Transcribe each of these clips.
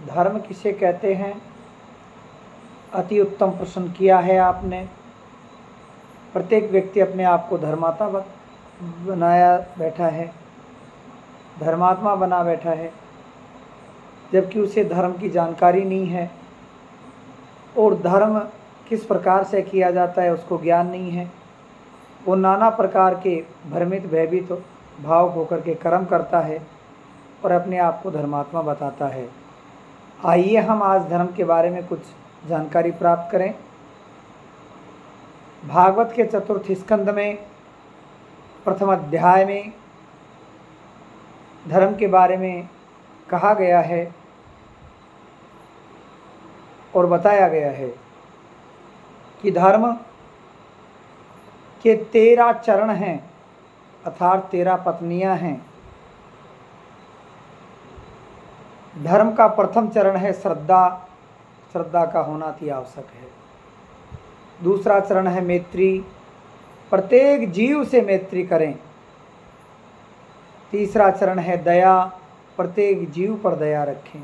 धर्म किसे कहते हैं, अति उत्तम प्रश्न किया है आपने। प्रत्येक व्यक्ति अपने आप को धर्मात्मा बनाया बैठा है, धर्मात्मा बना बैठा है, जबकि उसे धर्म की जानकारी नहीं है और धर्म किस प्रकार से किया जाता है उसको ज्ञान नहीं है। वो नाना प्रकार के भ्रमित भयभीत भाव होकर के कर्म करता है और अपने आप को धर्मात्मा बताता है। आइए हम आज धर्म के बारे में कुछ जानकारी प्राप्त करें। भागवत के चतुर्थ स्कंद में प्रथम अध्याय में धर्म के बारे में कहा गया है और बताया गया है कि धर्म के 13 चरण हैं, अर्थात 13 पत्नियां हैं। धर्म का प्रथम चरण है श्रद्धा, श्रद्धा का होना अति आवश्यक है। दूसरा चरण है मैत्री, प्रत्येक जीव से मैत्री करें। तीसरा चरण है दया, प्रत्येक जीव पर दया रखें।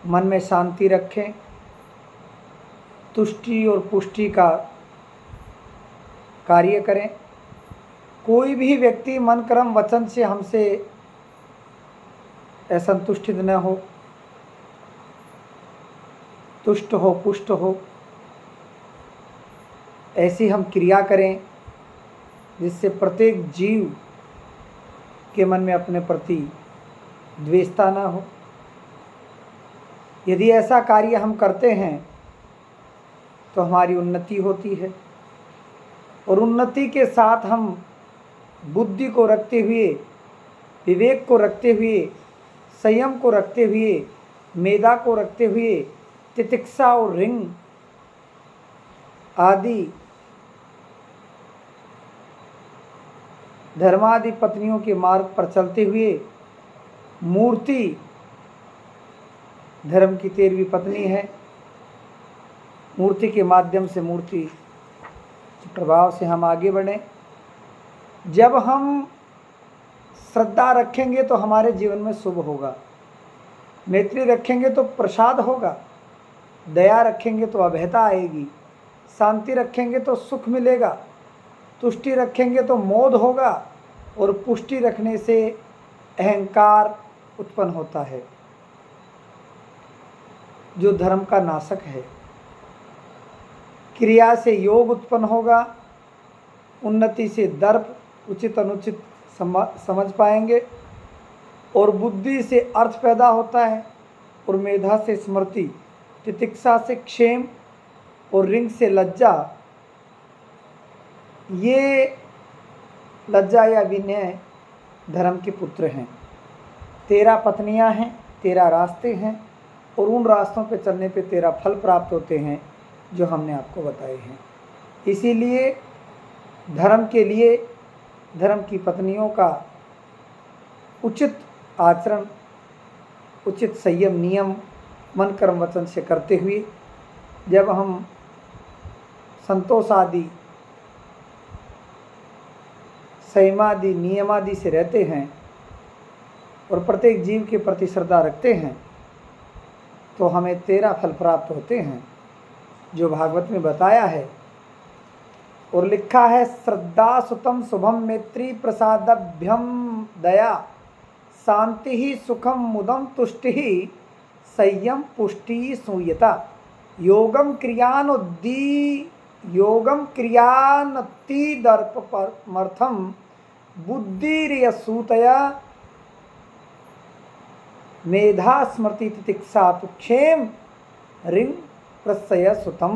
मन में शांति रखें। तुष्टि और पुष्टि का कार्य करें। कोई भी व्यक्ति मन कर्म वचन से हमसे असंतुष्टित न हो, तुष्ट हो, पुष्ट हो, ऐसी हम क्रिया करें जिससे प्रत्येक जीव के मन में अपने प्रति द्वेषता न हो। यदि ऐसा कार्य हम करते हैं तो हमारी उन्नति होती है और उन्नति के साथ हम बुद्धि को रखते हुए, विवेक को रखते हुए, संयम को रखते हुए, मेधा को रखते हुए, तितिक्षा और ऋण आदि धर्मादि पत्नियों के मार्ग पर चलते हुए मूर्ति धर्म की 13वीं पत्नी है। मूर्ति के माध्यम से, मूर्ति प्रभाव से हम आगे बढ़ें। जब हम श्रद्धा रखेंगे तो हमारे जीवन में शुभ होगा, मैत्री रखेंगे तो प्रसाद होगा, दया रखेंगे तो अभयता आएगी, शांति रखेंगे तो सुख मिलेगा, तुष्टि रखेंगे तो मोद होगा और पुष्टि रखने से अहंकार उत्पन्न होता है जो धर्म का नाशक है। क्रिया से योग उत्पन्न होगा, उन्नति से दर्प, उचित अनुचित समझ पाएंगे और बुद्धि से अर्थ पैदा होता है और मेधा से स्मृति, तितिक्षा से क्षेम और ऋण से लज्जा। ये लज्जा या विनय धर्म के पुत्र हैं। 13 पत्नियां हैं, 13 रास्ते हैं और उन रास्तों पे चलने पे 13 फल प्राप्त होते हैं जो हमने आपको बताए हैं। इसीलिए धर्म के लिए धर्म की पत्नियों का उचित आचरण, उचित संयम नियम मन कर्म वचन से करते हुए जब हम संतोष आदि, संयमादि, नियमादि से रहते हैं और प्रत्येक जीव के प्रति श्रद्धा रखते हैं तो हमें 13 फल प्राप्त होते हैं जो भागवत में बताया है और लिखा है। श्रद्धा सुतम शुभम मैत्री प्रसादभ्यम दया शांति ही सुखम मुदम तुष्टि ही संयम पुष्टि सूयता योगम क्रियानति दर्पमर्थम बुद्धिर्यसूतया मेधा स्मृति तितिक्षा तु क्षेम ऋण प्रसय सुतम।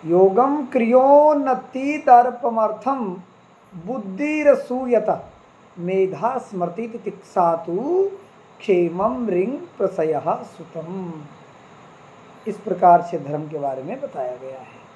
योगम क्रियोन्नति दर्पमर्थम बुद्धिरसूयत मेधा स्मृति तितिक्षा तु क्षेमम ऋण प्रसय सुतम। इस प्रकार से धर्म के बारे में बताया गया है।